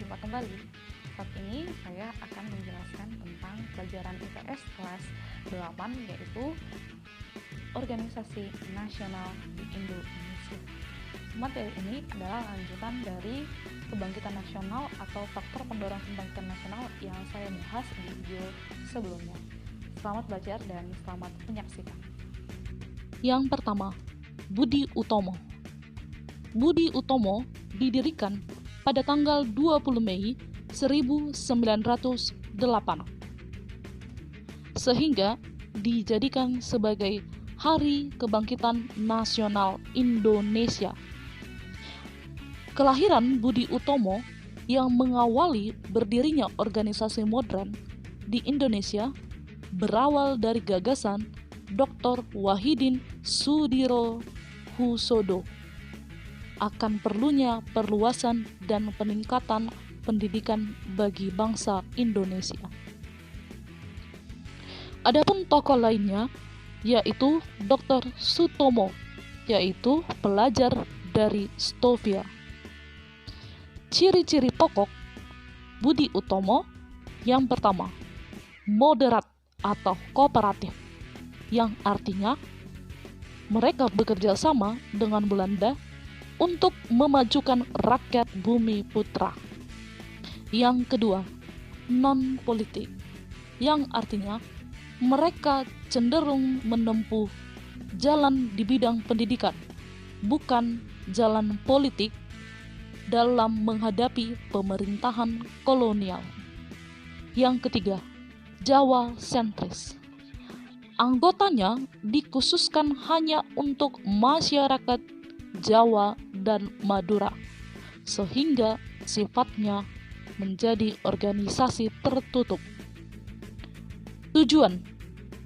Berjumpa kembali. Saat ini saya akan menjelaskan tentang pelajaran IPS kelas 8, yaitu Organisasi Nasional di Indonesia. Materi ini adalah lanjutan dari kebangkitan nasional atau faktor pendorong kebangkitan nasional yang saya bahas di video sebelumnya. Selamat belajar dan selamat menyaksikan. Yang pertama, Budi Utomo. Budi Utomo didirikan pada tanggal 20 Mei 1908, sehingga dijadikan sebagai Hari Kebangkitan Nasional Indonesia. Kelahiran Budi Utomo yang mengawali berdirinya organisasi modern di Indonesia berawal dari gagasan Dr. Wahidin Sudirohusodo akan perlunya perluasan dan peningkatan pendidikan bagi bangsa Indonesia. Adapun tokoh lainnya yaitu Dr. Sutomo, yaitu pelajar dari Stovia. Ciri-ciri pokok Budi Utomo yang pertama, moderat atau kooperatif, yang artinya mereka bekerja sama dengan Belanda untuk memajukan rakyat Bumi Putra. Yang kedua, non-politik, yang artinya mereka cenderung menempuh jalan di bidang pendidikan, bukan jalan politik dalam menghadapi pemerintahan kolonial. Yang ketiga, Jawa sentris. Anggotanya dikhususkan hanya untuk masyarakat Jawa dan Madura, sehingga sifatnya menjadi organisasi tertutup. Tujuan: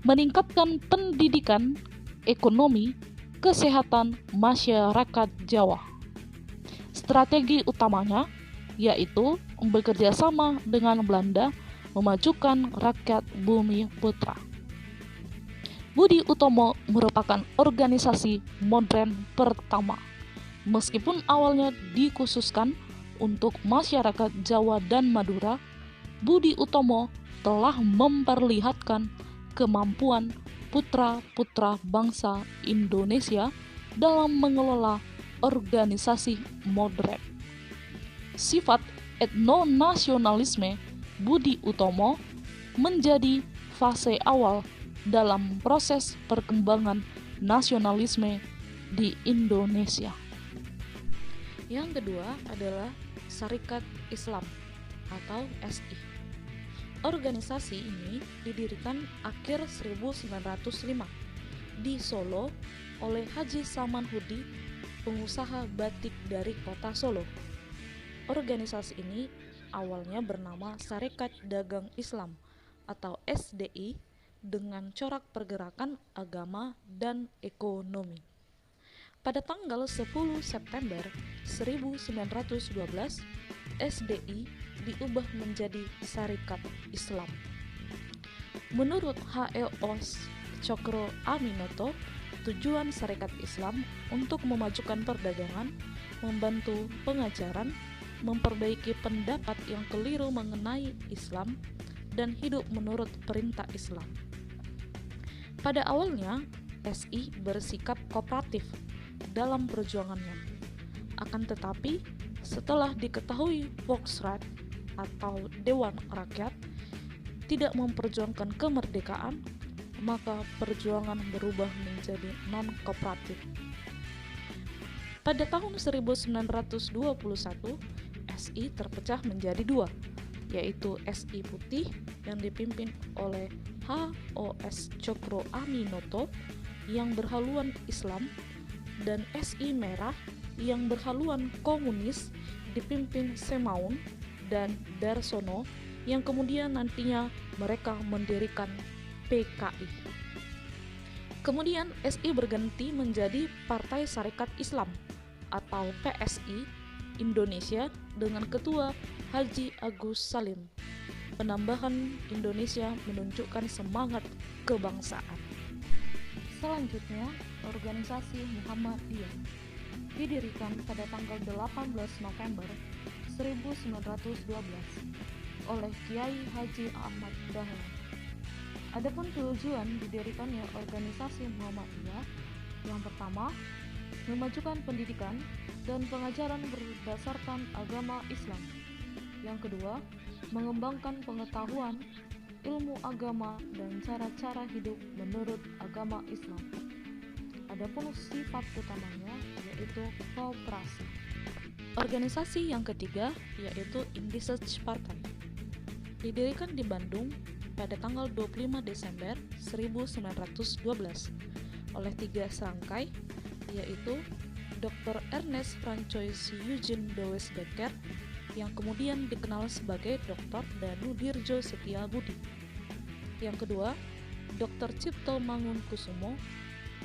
meningkatkan pendidikan, ekonomi, kesehatan masyarakat Jawa. Strategi utamanya yaitu bekerja sama dengan Belanda memajukan rakyat Bumi Putra. Budi Utomo merupakan organisasi modern pertama, meskipun awalnya dikhususkan untuk masyarakat Jawa dan Madura. Budi Utomo telah memperlihatkan kemampuan putra-putra bangsa Indonesia dalam mengelola organisasi modern. Sifat etnonasionalisme Budi Utomo menjadi fase awal dalam proses perkembangan nasionalisme di Indonesia. Yang kedua adalah Sarekat Islam atau SI. Organisasi ini didirikan akhir 1905 di Solo oleh Haji Saman Hudi, pengusaha batik dari kota Solo. Organisasi ini awalnya bernama Sarekat Dagang Islam atau SDI dengan corak pergerakan agama dan ekonomi. Pada tanggal 10 September 1912, SDI diubah menjadi Sarekat Islam. Menurut H.E.O.S. Cokro Aminoto, tujuan Sarekat Islam untuk memajukan perdagangan, membantu pengajaran, memperbaiki pendapat yang keliru mengenai Islam, dan hidup menurut perintah Islam. Pada awalnya, SI bersikap kooperatif dalam perjuangannya. Akan tetapi, setelah diketahui Volksraad atau Dewan Rakyat tidak memperjuangkan kemerdekaan, maka perjuangan berubah menjadi non-kooperatif. Pada tahun 1921, SI terpecah menjadi dua, yaitu SI Putih yang dipimpin oleh H.O.S. Cokro Aminoto yang berhaluan Islam dan SI Merah yang berhaluan komunis dipimpin Semaun dan Darsono yang kemudian nantinya mereka mendirikan PKI. Kemudian SI berganti menjadi Partai Sarekat Islam atau PSI Indonesia dengan ketua Haji Agus Salim. Penambahan Indonesia menunjukkan semangat kebangsaan. Selanjutnya, organisasi Muhammadiyah didirikan pada tanggal 18 November 1912 oleh Kiai Haji Ahmad Dahlan. Adapun tujuan didirikannya organisasi Muhammadiyah, yang pertama, memajukan pendidikan dan pengajaran berdasarkan agama Islam. Yang kedua, mengembangkan pengetahuan, ilmu agama dan cara-cara hidup menurut agama Islam. Adapun sifat utamanya yaitu kooperasi. Organisasi yang ketiga yaitu Indische Partei. Didirikan di Bandung pada tanggal 25 Desember 1912 oleh 3 serangkai, yaitu Dr. Ernest Francois Eugene Dewes Becker yang kemudian dikenal sebagai Dr. Danudirjo Setiabudi. Yang kedua, Dr. Cipto Mangunkusumo,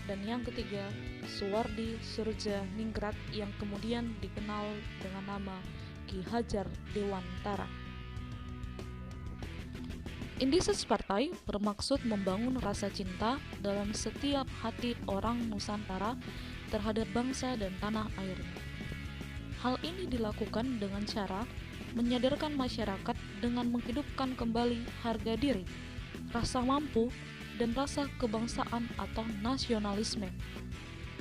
dan yang ketiga, Suwardi Surja Ningrat yang kemudian dikenal dengan nama Ki Hajar Dewantara. Indische Partei bermaksud membangun rasa cinta dalam setiap hati orang Nusantara terhadap bangsa dan tanah airnya. Hal ini dilakukan dengan cara menyadarkan masyarakat dengan menghidupkan kembali harga diri, rasa mampu, dan rasa kebangsaan atau nasionalisme.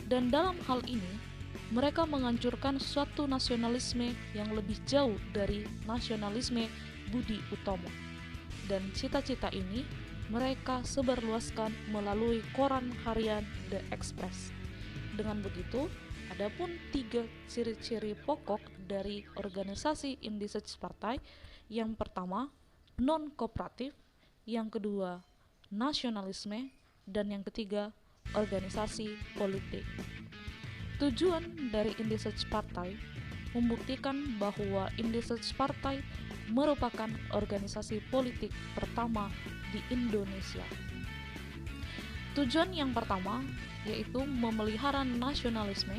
Dan dalam hal ini, mereka menghancurkan suatu nasionalisme yang lebih jauh dari nasionalisme Budi Utomo. Dan cita-cita ini mereka sebarluaskan melalui koran harian The Express. Dengan begitu, adapun 3 ciri-ciri pokok dari organisasi Indische Partei. Yang pertama, non-kooperatif, yang kedua, nasionalisme, dan yang ketiga, organisasi politik. Tujuan dari Indische Partei membuktikan bahwa Indische Partei merupakan organisasi politik pertama di Indonesia. Tujuan yang pertama yaitu memelihara nasionalisme,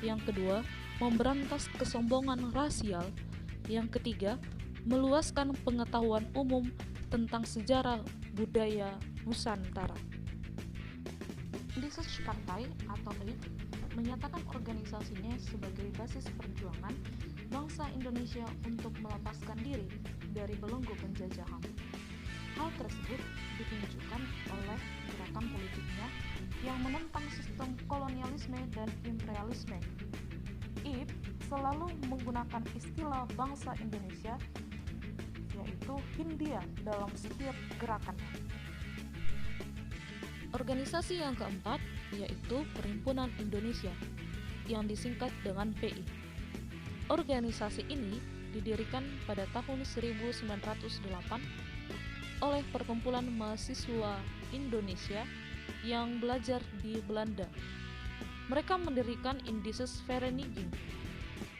yang kedua, memberantas kesombongan rasial, yang ketiga, meluaskan pengetahuan umum tentang sejarah budaya Nusantara. Indische Partei atau IPP menyatakan organisasinya sebagai basis perjuangan bangsa Indonesia untuk melepaskan diri dari belenggu penjajahan. Hal tersebut ditunjukkan oleh gerakan politiknya yang menentang sistem kolonialisme dan imperialisme. IPP selalu menggunakan istilah bangsa Indonesia, yaitu Hindia, dalam setiap gerakannya. Organisasi yang keempat yaitu Perhimpunan Indonesia, yang disingkat dengan PI. Organisasi ini didirikan pada tahun 1908 oleh Perkumpulan Mahasiswa Indonesia yang belajar di Belanda. Mereka mendirikan Indische Vereniging.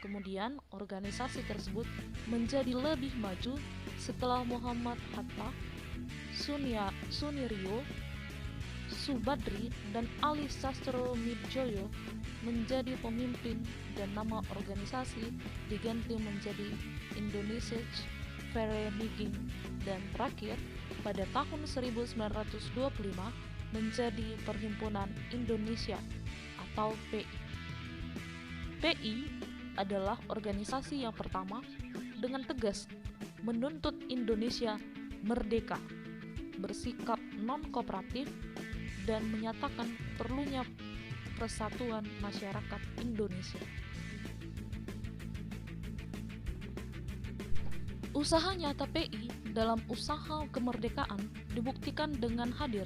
Kemudian organisasi tersebut menjadi lebih maju setelah Muhammad Hatta, Suniryo, Subadri, dan Ali Sastro-Midjoyo menjadi pemimpin dan nama organisasi diganti menjadi Indische Vereniging, dan terakhir pada tahun 1925 menjadi Perhimpunan Indonesia atau PI. PI adalah organisasi yang pertama dengan tegas menuntut Indonesia merdeka, bersikap non-kooperatif, dan menyatakan perlunya persatuan masyarakat Indonesia. Usaha nyata PI dalam usaha kemerdekaan dibuktikan dengan hadir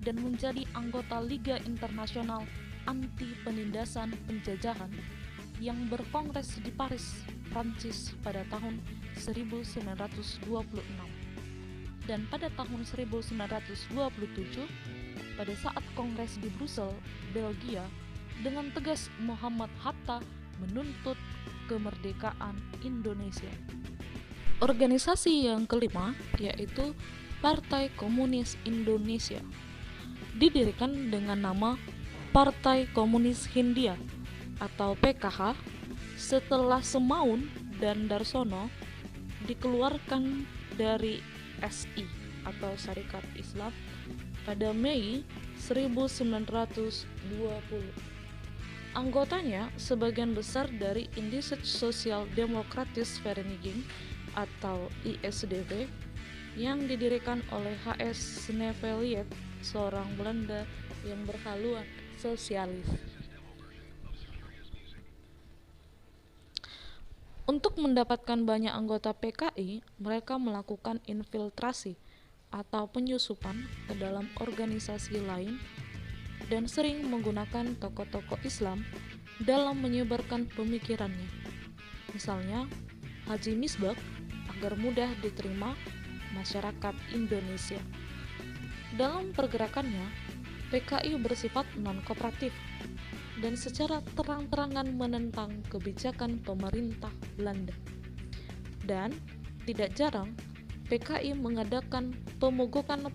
dan menjadi anggota Liga Internasional Anti Penindasan Penjajahan yang berkongres di Paris, Prancis pada tahun 1926. Dan pada tahun 1927, pada saat kongres di Brussel, Belgia, dengan tegas Muhammad Hatta menuntut kemerdekaan Indonesia. Organisasi yang kelima yaitu Partai Komunis Indonesia. Didirikan dengan nama Partai Komunis Hindia atau PKH setelah Semaun dan Darsono dikeluarkan dari SI atau Syarikat Islam pada Mei 1920. Anggotanya sebagian besar dari Indigenous Social Democratische Vereniging atau ISDV yang didirikan oleh H.S. Sneevliet, seorang Belanda yang berhaluan sosialis. Untuk mendapatkan banyak anggota PKI, mereka melakukan infiltrasi atau penyusupan ke dalam organisasi lain dan sering menggunakan tokoh-tokoh Islam dalam menyebarkan pemikirannya. Misalnya, Haji Misbah agar mudah diterima masyarakat Indonesia. Dalam pergerakannya, PKI bersifat non-kooperatif dan secara terang-terangan menentang kebijakan pemerintah Belanda. Dan tidak jarang PKI mengadakan pemogokan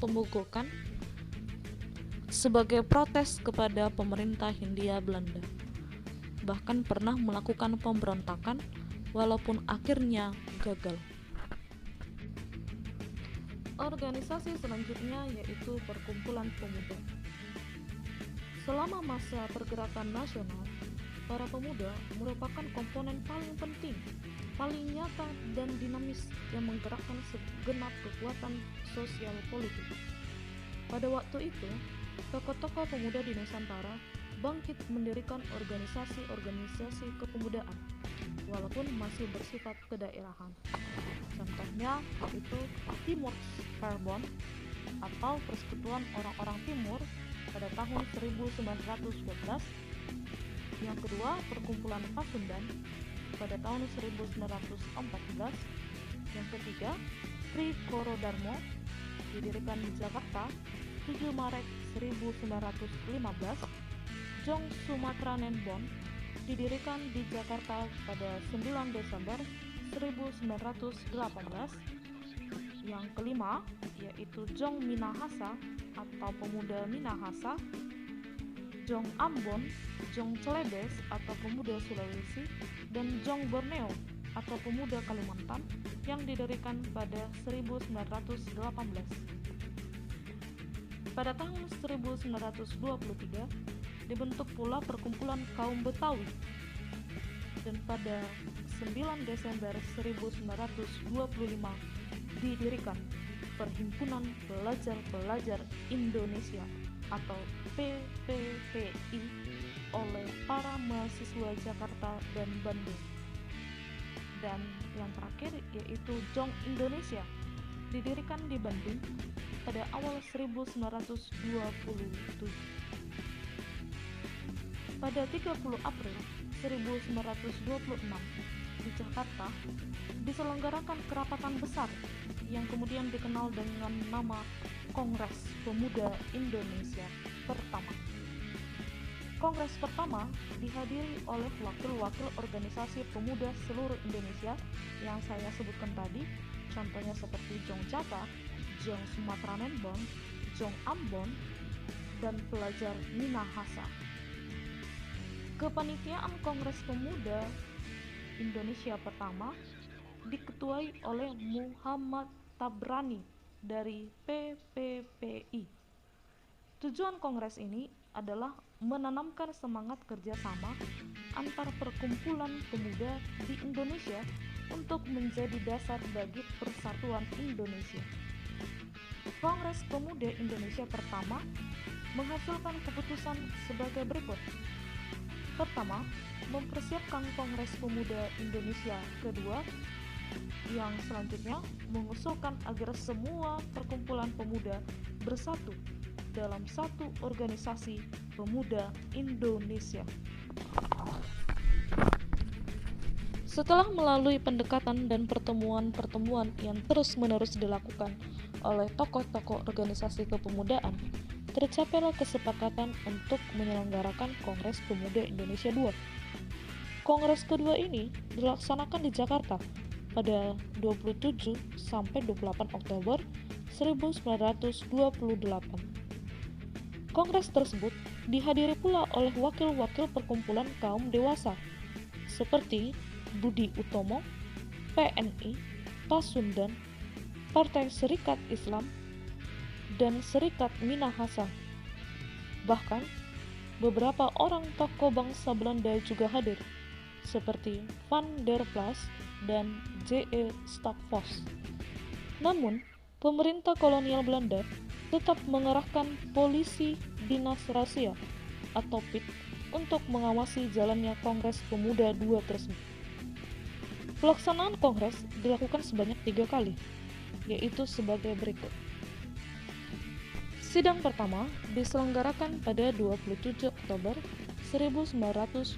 sebagai protes kepada pemerintah Hindia Belanda. Bahkan pernah melakukan pemberontakan walaupun akhirnya gagal. Organisasi selanjutnya yaitu Perkumpulan Pemuda. Selama masa pergerakan nasional, para pemuda merupakan komponen paling penting, paling nyata dan dinamis yang menggerakkan segenap kekuatan sosial politik. Pada waktu itu, tokoh-tokoh pemuda di Nusantara bangkit mendirikan organisasi-organisasi kepemudaan, walaupun masih bersifat kedaerahan. Contohnya yaitu Timur's Perbond atau Persekutuan Orang-orang Timur pada tahun 1912, yang kedua Perkumpulan Pasundan pada tahun 1914, yang ketiga Sri Korodarmo didirikan di Jakarta 7 Maret 1915, Jong Sumatranenbon didirikan di Jakarta pada 9 Desember 1918, yang kelima yaitu Jong Minahasa atau Pemuda Minahasa, Jong Ambon, Jong Celebes atau Pemuda Sulawesi, dan Jong Borneo atau Pemuda Kalimantan yang didirikan pada 1918. Pada tahun 1923 dibentuk pula Perkumpulan Kaum Betawi, dan pada 9 Desember 1925 didirikan Perhimpunan Pelajar-Pelajar Indonesia atau PPPI oleh para mahasiswa Jakarta dan Bandung. Dan yang terakhir yaitu Jong Indonesia didirikan di Bandung pada awal 1927. Pada 30 April 1926 di Jakarta diselenggarakan kerapatan besar yang kemudian dikenal dengan nama Kongres Pemuda Indonesia Pertama. Kongres pertama dihadiri oleh wakil-wakil organisasi pemuda seluruh Indonesia yang saya sebutkan tadi, contohnya seperti Jong Jata, Jong Sumatranenbon, Jong Ambon, dan pelajar Minahasa. Kepanitiaan Kongres Pemuda Indonesia Pertama diketuai oleh Muhammad Tabrani dari PPPI. Tujuan kongres ini adalah menanamkan semangat kerjasama antar perkumpulan pemuda di Indonesia untuk menjadi dasar bagi persatuan Indonesia. Kongres Pemuda Indonesia Pertama menghasilkan keputusan sebagai berikut. Pertama, mempersiapkan Kongres Pemuda Indonesia Kedua, yang selanjutnya mengusulkan agar semua perkumpulan pemuda bersatu dalam satu organisasi pemuda Indonesia. Setelah melalui pendekatan dan pertemuan-pertemuan yang terus-menerus dilakukan oleh tokoh-tokoh organisasi kepemudaan, tercapailah kesepakatan untuk menyelenggarakan Kongres Pemuda Indonesia II. Kongres kedua ini dilaksanakan di Jakarta pada 27 sampai 28 Oktober 1928. Kongres tersebut dihadiri pula oleh wakil-wakil perkumpulan kaum dewasa seperti Budi Utomo, PNI, Pasundan, Partai Serikat Islam, dan Serikat Minahasa. Bahkan, beberapa orang tokoh bangsa Belanda juga hadir, seperti Van der Plas dan J.E. Stokvis. Namun, pemerintah kolonial Belanda tetap mengerahkan polisi dinas rahasia atau PIT untuk mengawasi jalannya Kongres Pemuda II tersebut. Pelaksanaan kongres dilakukan sebanyak 3 kali, yaitu sebagai berikut. Sidang pertama diselenggarakan pada 27 Oktober 1928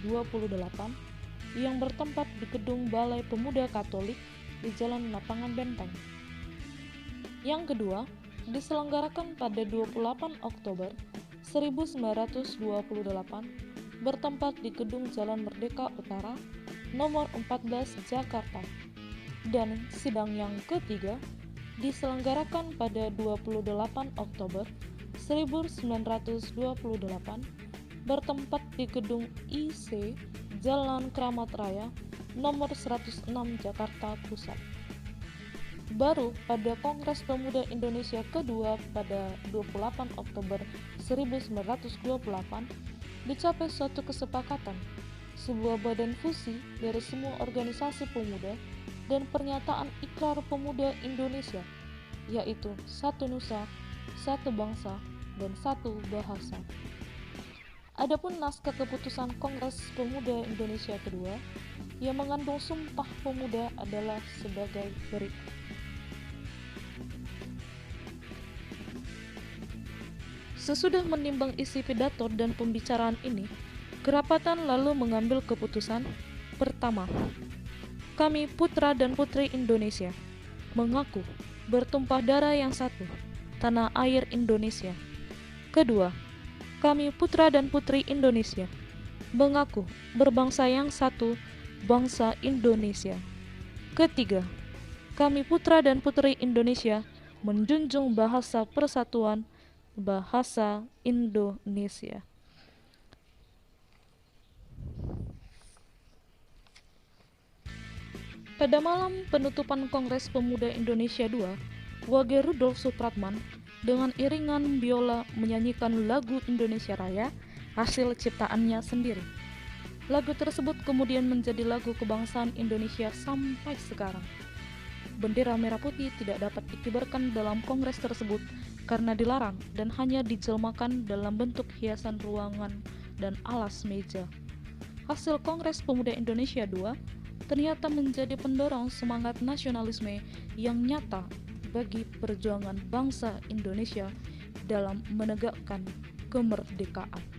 yang bertempat di Gedung Balai Pemuda Katolik di Jalan Lapangan Benteng. Yang kedua diselenggarakan pada 28 Oktober 1928 bertempat di Gedung Jalan Merdeka Utara nomor 14 Jakarta. Dan sidang yang ketiga diselenggarakan pada 28 Oktober 1928 bertempat di Gedung IC Jalan Kramat Raya nomor 106 Jakarta Pusat. Baru pada Kongres Pemuda Indonesia kedua pada 28 Oktober 1928 dicapai suatu kesepakatan, sebuah badan fusi dari semua organisasi pemuda dan pernyataan ikrar pemuda Indonesia, yaitu satu nusa, satu bangsa, dan satu bahasa. Adapun naskah keputusan Kongres Pemuda Indonesia kedua yang mengandung Sumpah Pemuda adalah sebagai berikut. Sesudah menimbang isi pidato dan pembicaraan ini, kerapatan lalu mengambil keputusan. Pertama, kami putra dan putri Indonesia mengaku bertumpah darah yang satu, tanah air Indonesia. Kedua, kami putra dan putri Indonesia mengaku berbangsa yang satu, bangsa Indonesia. Ketiga, kami putra dan putri Indonesia menjunjung bahasa persatuan, bahasa Indonesia. Pada malam penutupan Kongres Pemuda Indonesia II, Wage Rudolf Supratman dengan iringan biola menyanyikan lagu Indonesia Raya hasil ciptaannya sendiri. Lagu tersebut kemudian menjadi lagu kebangsaan Indonesia sampai sekarang. Bendera merah putih tidak dapat dikibarkan dalam kongres tersebut karena dilarang dan hanya dijelmakan dalam bentuk hiasan ruangan dan alas meja. Hasil Kongres Pemuda Indonesia II ternyata menjadi pendorong semangat nasionalisme yang nyata bagi perjuangan bangsa Indonesia dalam menegakkan kemerdekaan.